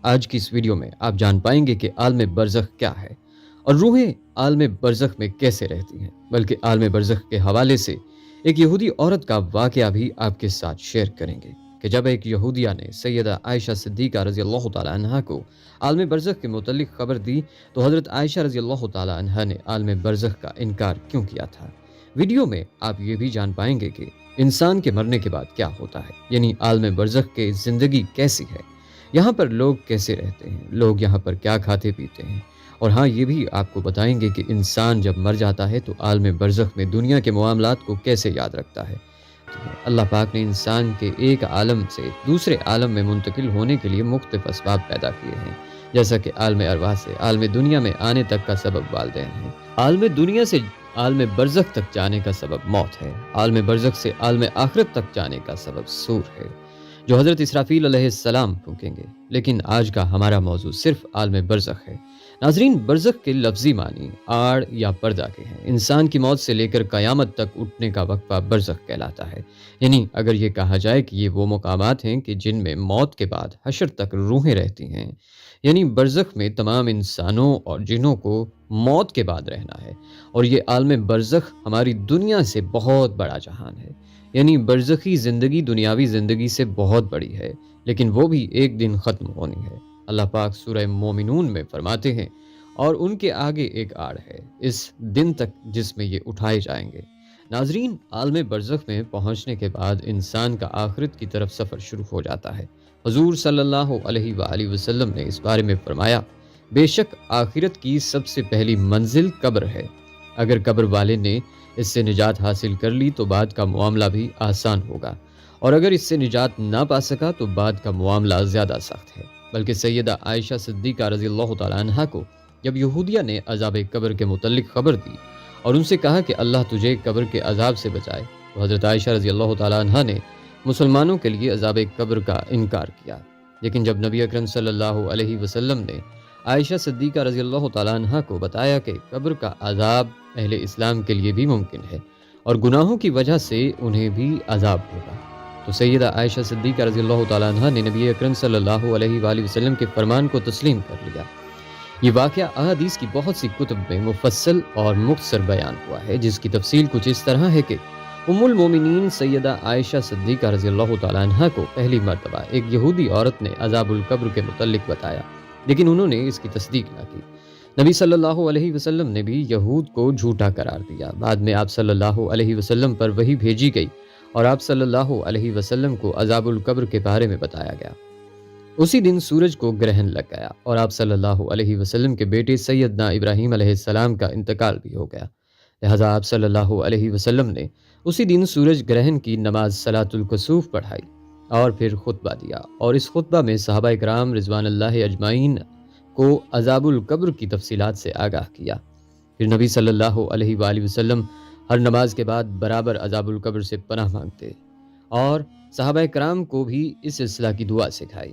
آج کی اس ویڈیو میں آپ جان پائیں گے کہ عالم برزخ کیا ہے اور روحیں عالم برزخ میں کیسے رہتی ہیں، بلکہ عالم برزخ کے حوالے سے ایک یہودی عورت کا واقعہ بھی آپ کے ساتھ شیئر کریں گے کہ جب ایک یہودیہ نے سیدہ عائشہ صدیقہ رضی اللہ تعالی عنہا کو عالم برزخ کے متعلق خبر دی تو حضرت عائشہ رضی اللہ تعالی عنہا نے عالم برزخ کا انکار کیوں کیا تھا۔ ویڈیو میں آپ یہ بھی جان پائیں گے کہ انسان کے مرنے کے بعد کیا ہوتا ہے، یعنی عالم برزخ کے زندگی کیسی ہے، یہاں پر لوگ کیسے رہتے ہیں، لوگ یہاں پر کیا کھاتے پیتے ہیں، اور ہاں یہ بھی آپ کو بتائیں گے کہ انسان جب مر جاتا ہے تو عالم برزخ میں دنیا کے معاملات کو کیسے یاد رکھتا ہے۔ اللہ پاک نے انسان کے ایک عالم سے دوسرے عالم میں منتقل ہونے کے لیے مختلف اسباب پیدا کیے ہیں، جیسا کہ عالم ارواح سے عالم دنیا میں آنے تک کا سبب والدین ہیں، عالم دنیا سے عالم برزخ تک جانے کا سبب موت ہے، عالم برزخ سے عالم آخرت تک جانے کا سبب سور ہے جو حضرت اسرافیل علیہ السلام پھونکیں گے۔ لیکن آج کا ہمارا موضوع صرف عالم برزخ ہے۔ ناظرین، برزخ کے لفظی معنی آڑ یا پردہ کے ہیں۔ انسان کی موت سے لے کر قیامت تک اٹھنے کا وقفہ برزخ کہلاتا ہے، یعنی اگر یہ کہا جائے کہ یہ وہ مقامات ہیں کہ جن میں موت کے بعد حشر تک روحیں رہتی ہیں، یعنی برزخ میں تمام انسانوں اور جنوں کو موت کے بعد رہنا ہے، اور یہ عالم برزخ ہماری دنیا سے بہت بڑا جہان ہے، یعنی برزخی زندگی دنیاوی زندگی سے بہت بڑی ہے، لیکن وہ بھی ایک دن ختم ہونی ہے۔ اللہ پاک سورہ مومنون میں فرماتے ہیں، اور ان کے آگے ایک آڑ ہے اس دن تک جس میں یہ اٹھائے جائیں گے۔ ناظرین، عالم برزخ میں پہنچنے کے بعد انسان کا آخرت کی طرف سفر شروع ہو جاتا ہے۔ حضور صلی اللہ علیہ وآلہ وسلم نے اس بارے میں فرمایا، بے شک آخرت کی سب سے پہلی منزل قبر ہے، اگر قبر والے نے اس سے نجات حاصل کر لی تو بعد کا معاملہ بھی آسان ہوگا، اور اگر اس سے نجات نہ پا سکا تو بعد کا معاملہ زیادہ سخت ہے۔ بلکہ سیدہ عائشہ صدیقہ رضی اللہ تعالی عنہا کو جب یہودیہ نے عذاب قبر کے متعلق خبر دی اور ان سے کہا کہ اللہ تجھے قبر کے عذاب سے بچائے، تو حضرت عائشہ رضی اللہ تعالی عنہا نے مسلمانوں کے لیے عذاب قبر کا انکار کیا۔ لیکن جب نبی اکرم صلی اللہ علیہ وسلم نے عائشہ صدیقہ رضی اللہ تعالی عنہا کو بتایا کہ قبر کا عذاب اہل اسلام کے لیے بھی ممکن ہے اور گناہوں کی وجہ سے انہیں بھی عذاب ہوگا، تو سیدہ عائشہ صدیقہ رضی اللہ تعالی عنہا نے نبی اکرم صلی اللہ علیہ وآلہ وسلم کے فرمان کو تسلیم کر لیا۔ یہ واقعہ احادیث کی بہت سی کتب میں مفصل اور مختصر بیان ہوا ہے، جس کی تفصیل کچھ اس طرح ہے کہ ام المومنین سیدہ عائشہ صدیقہ رضی اللہ تعالی عنہا کو پہلی مرتبہ ایک یہودی عورت نے عذاب القبر کے متعلق بتایا، لیکن انہوں نے اس کی تصدیق نہ کی۔ نبی صلی اللہ علیہ وسلم نے بھی یہود کو جھوٹا قرار دیا۔ بعد میں آپ صلی اللہ علیہ وسلم پر وحی بھیجی گئی اور آپ صلی اللہ علیہ وسلم کو عذاب القبر کے بارے میں بتایا گیا۔ اسی دن سورج کو گرہن لگ گیا اور آپ صلی اللہ علیہ وسلم کے بیٹے سیدنا ابراہیم علیہ السلام کا انتقال بھی ہو گیا، لہذا آپ صلی اللہ علیہ وسلم نے اسی دن سورج گرہن کی نماز صلاۃ الکسوف پڑھائی اور پھر خطبہ دیا، اور اس خطبہ میں صحابہ کرام رضوان اللہ اجمعین کو عذاب القبر کی تفصیلات سے آگاہ کیا۔ پھر نبی صلی اللہ علیہ وآلہ وسلم ہر نماز کے بعد برابر عذاب القبر سے پناہ مانگتے اور صحابہ کرام کو بھی اس اصطلاح کی دعا سکھائی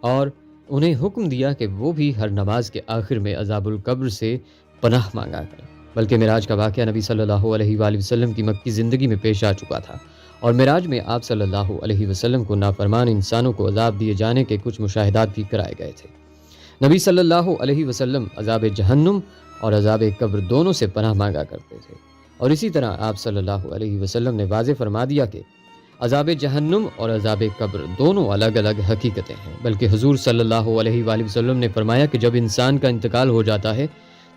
اور انہیں حکم دیا کہ وہ بھی ہر نماز کے آخر میں عذاب القبر سے پناہ مانگا کریں۔ بلکہ معراج کا واقعہ نبی صلی اللہ علیہ وآلہ وسلم کی مکی زندگی میں پیش آ چکا تھا، اور معراج میں آپ صلی اللہ علیہ وسلم کو نافرمان انسانوں کو عذاب دیے جانے کے کچھ مشاہدات بھی کرائے گئے تھے۔ نبی صلی اللہ علیہ وسلم عذاب جہنم اور عذاب قبر دونوں سے پناہ مانگا کرتے تھے، اور اسی طرح آپ صلی اللہ علیہ وسلم نے واضح فرما دیا کہ عذاب جہنم اور عذاب قبر دونوں الگ الگ حقیقتیں ہیں۔ بلکہ حضور صلی اللہ علیہ وآلہ وسلم نے فرمایا کہ جب انسان کا انتقال ہو جاتا ہے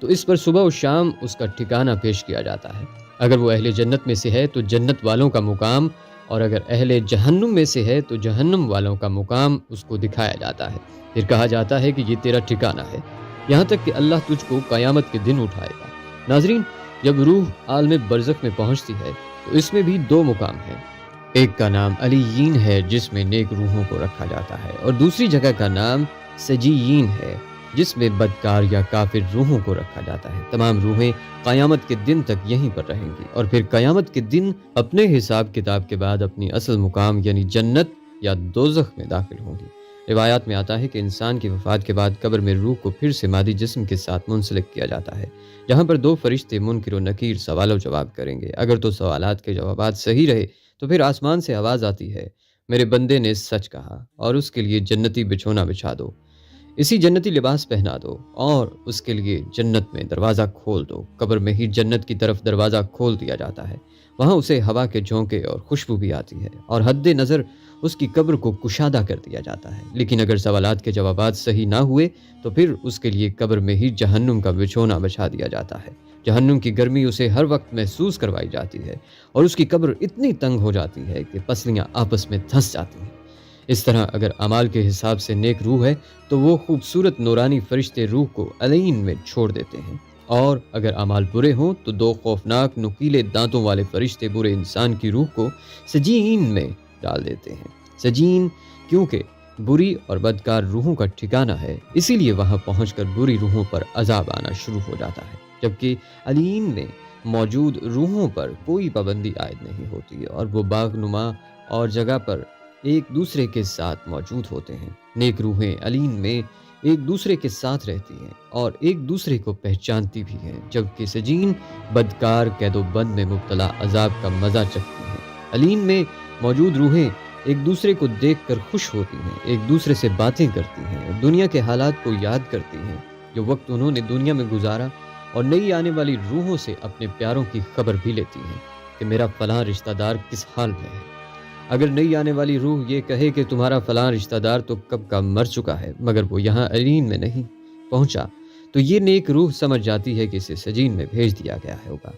تو اس پر صبح و شام اس کا ٹھکانہ پیش کیا جاتا ہے، اگر وہ اہل جنت میں سے ہے تو جنت والوں کا مقام، اور اگر اہل جہنم میں سے ہے تو جہنم والوں کا مقام اس کو دکھایا جاتا ہے، پھر کہا جاتا ہے کہ یہ تیرا ٹھکانہ ہے، یہاں تک کہ اللہ تجھ کو قیامت کے دن اٹھائے گا۔ ناظرین، جب روح عالم برزخ میں پہنچتی ہے تو اس میں بھی دو مقام ہیں، ایک کا نام علیین ہے جس میں نیک روحوں کو رکھا جاتا ہے، اور دوسری جگہ کا نام سجیین ہے جس میں بدکار یا کافر روحوں کو رکھا جاتا ہے۔ تمام روحیں قیامت کے دن تک یہیں پر رہیں گی، اور پھر قیامت کے دن اپنے حساب کتاب کے بعد اپنی اصل مقام یعنی جنت یا دوزخ میں داخل ہوں گی۔ روایات میں آتا ہے کہ انسان کی وفات کے بعد قبر میں روح کو پھر سے مادی جسم کے ساتھ منسلک کیا جاتا ہے، جہاں پر دو فرشتے منکر و نکیر سوال و جواب کریں گے۔ اگر تو سوالات کے جوابات صحیح رہے تو پھر آسمان سے آواز آتی ہے، میرے بندے نے سچ کہا اور اس کے لیے جنتی بچھونا بچھا دو۔ اسی جنتی لباس پہنا دو اور اس کے لیے جنت میں دروازہ کھول دو۔ قبر میں ہی جنت کی طرف دروازہ کھول دیا جاتا ہے، وہاں اسے ہوا کے جھونکے اور خوشبو بھی آتی ہے اور حد نظر اس کی قبر کو کشادہ کر دیا جاتا ہے۔ لیکن اگر سوالات کے جوابات صحیح نہ ہوئے تو پھر اس کے لیے قبر میں ہی جہنم کا بچھونا بچھا دیا جاتا ہے۔ جہنم کی گرمی اسے ہر وقت محسوس کروائی جاتی ہے اور اس کی قبر اتنی تنگ ہو جاتی ہے کہ پسلیاں آپس میں دھنس جاتی ہیں۔ اس طرح اگر اعمال کے حساب سے نیک روح ہے تو وہ خوبصورت نورانی فرشتے روح کو علین میں چھوڑ دیتے ہیں، اور اگر اعمال برے ہوں تو دو خوفناک نکیلے دانتوں والے فرشتے برے انسان کی روح کو سجین میں ڈال دیتے ہیں۔ سجین کیونکہ بری اور بدکار روحوں کا ٹھکانہ ہے، اسی لیے وہاں پہنچ کر بری روحوں پر عذاب آنا شروع ہو جاتا ہے، جبکہ علین میں موجود روحوں پر کوئی پابندی عائد نہیں ہوتی اور وہ باغ نما اور جگہ پر ایک دوسرے کے ساتھ موجود ہوتے ہیں۔ نیک روحیں علین میں ایک دوسرے کے ساتھ رہتی ہیں اور ایک دوسرے کو پہچانتی بھی ہیں، جبکہ سجین بدکار قید و بند میں مبتلا عذاب کا مزہ چکھتی ہیں۔ علین میں موجود روحیں ایک دوسرے کو دیکھ کر خوش ہوتی ہیں، ایک دوسرے سے باتیں کرتی ہیں، دنیا کے حالات کو یاد کرتی ہیں جو وقت انہوں نے دنیا میں گزارا، اور نئی آنے والی روحوں سے اپنے پیاروں کی خبر بھی لیتی ہیں کہ میرا فلاں رشتہ دار کس حال میں ہے۔ اگر نئی آنے والی روح یہ کہے کہ تمہارا فلاں رشتہ دار تو کب کا مر چکا ہے مگر وہ یہاں علین میں نہیں پہنچا، تو یہ نیک روح سمجھ جاتی ہے کہ اسے سجین میں بھیج دیا گیا ہوگا۔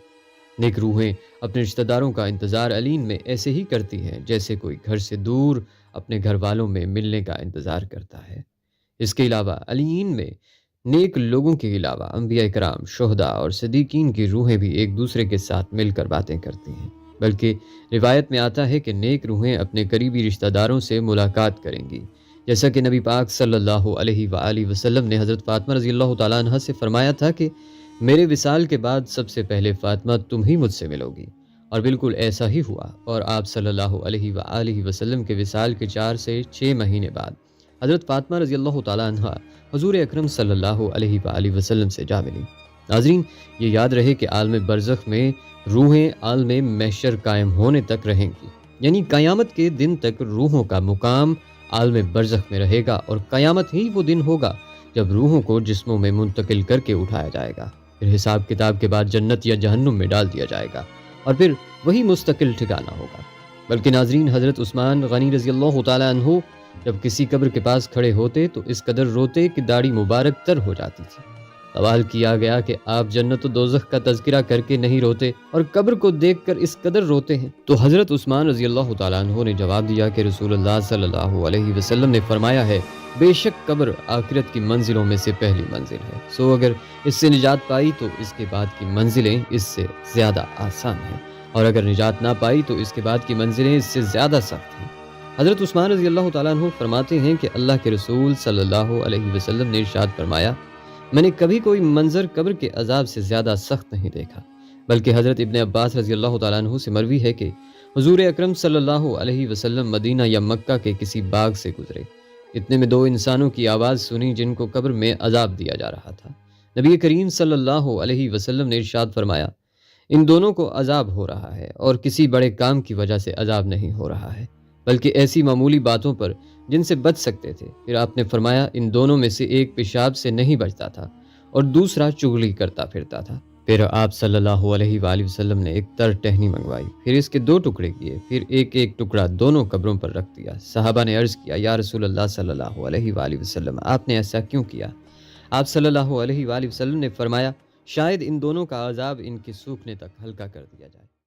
نیک روحیں اپنے رشتہ داروں کا انتظار علین میں ایسے ہی کرتی ہیں جیسے کوئی گھر سے دور اپنے گھر والوں میں ملنے کا انتظار کرتا ہے۔ اس کے علاوہ علین میں نیک لوگوں کے علاوہ انبیاء کرام، شہداء اور صدیقین کی روحیں بھی ایک دوسرے کے ساتھ مل کر باتیں کرتی ہیں، بلکہ روایت میں آتا ہے کہ نیک روحیں اپنے قریبی رشتہ داروں سے ملاقات کریں گی، جیسا کہ نبی پاک صلی اللہ علیہ وآلہ وسلم نے حضرت فاطمہ رضی اللہ تعالیٰ عنہ سے فرمایا تھا کہ میرے وصال کے بعد سب سے پہلے فاطمہ تم ہی مجھ سے ملو گی، اور بالکل ایسا ہی ہوا، اور آپ صلی اللہ علیہ وآلہ وسلم کے وصال کے 4 سے 6 مہینے بعد حضرت فاطمہ رضی اللہ تعالیٰ عنہ حضور اکرم صلی اللہ علیہ وآلہ وسلم سے جا ملی۔ ناظرین، یہ یاد رہے کہ عالم برزخ میں روحیں عالم محشر قائم ہونے تک رہیں گی، یعنی قیامت کے دن تک روحوں کا مقام عالم برزخ میں رہے گا، اور قیامت ہی وہ دن ہوگا جب روحوں کو جسموں میں منتقل کر کے اٹھایا جائے گا، پھر حساب کتاب کے بعد جنت یا جہنم میں ڈال دیا جائے گا، اور پھر وہی مستقل ٹھکانہ ہوگا۔ بلکہ ناظرین، حضرت عثمان غنی رضی اللہ تعالیٰ عنہ جب کسی قبر کے پاس کھڑے ہوتے تو اس قدر روتے کہ داڑھی مبارک تر ہو جاتی تھی۔ سوال کیا گیا کہ آپ جنت و دوزخ کا تذکرہ کر کے نہیں روتے اور قبر کو دیکھ کر اس قدر روتے ہیں؟ تو حضرت عثمان رضی اللہ تعالیٰ عنہ نے جواب دیا کہ رسول اللہ صلی اللہ علیہ وسلم نے فرمایا ہے، بے شک قبر آخرت کی منزلوں میں سے پہلی منزل ہے، سو اگر اس سے نجات پائی تو اس کے بعد کی منزلیں اس سے زیادہ آسان ہیں، اور اگر نجات نہ پائی تو اس کے بعد کی منزلیں اس سے زیادہ سخت ہیں۔ حضرت عثمان رضی اللہ تعالیٰ عنہ فرماتے ہیں کہ اللہ کے رسول صلی اللہ علیہ وسلم نے ارشاد فرمایا، میں نے کبھی کوئی منظر قبر کے عذاب سے زیادہ سخت نہیں دیکھا۔ بلکہ حضرت ابن عباس رضی اللہ تعالیٰ عنہ سے مروی ہے کہ حضور اکرم صلی اللہ علیہ وسلم مدینہ یا مکہ کے کسی باغ سے گزرے، اتنے میں 2 انسانوں کی آواز سنی جن کو قبر میں عذاب دیا جا رہا تھا۔ نبی کریم صلی اللہ علیہ وسلم نے ارشاد فرمایا، ان دونوں کو عذاب ہو رہا ہے اور کسی بڑے کام کی وجہ سے عذاب نہیں ہو رہا ہے، بلکہ ایسی معمولی باتوں پر جن سے بچ سکتے تھے۔ پھر آپ نے فرمایا، ان دونوں میں سے ایک پیشاب سے نہیں بچتا تھا اور دوسرا چغلی کرتا پھرتا تھا۔ پھر آپ صلی اللہ علیہ وآلہ وسلم نے ایک تر ٹہنی منگوائی، پھر اس کے 2 ٹکڑے کیے، پھر ایک ایک ٹکڑا دونوں قبروں پر رکھ دیا۔ صحابہ نے عرض کیا، یا رسول اللہ صلی اللہ علیہ وآلہ وسلم، آپ نے ایسا کیوں کیا؟ آپ صلی اللہ علیہ وآلہ وسلم نے فرمایا، شاید ان دونوں کا عذاب ان کے سوکھنے تک ہلکا کر دیا جائے۔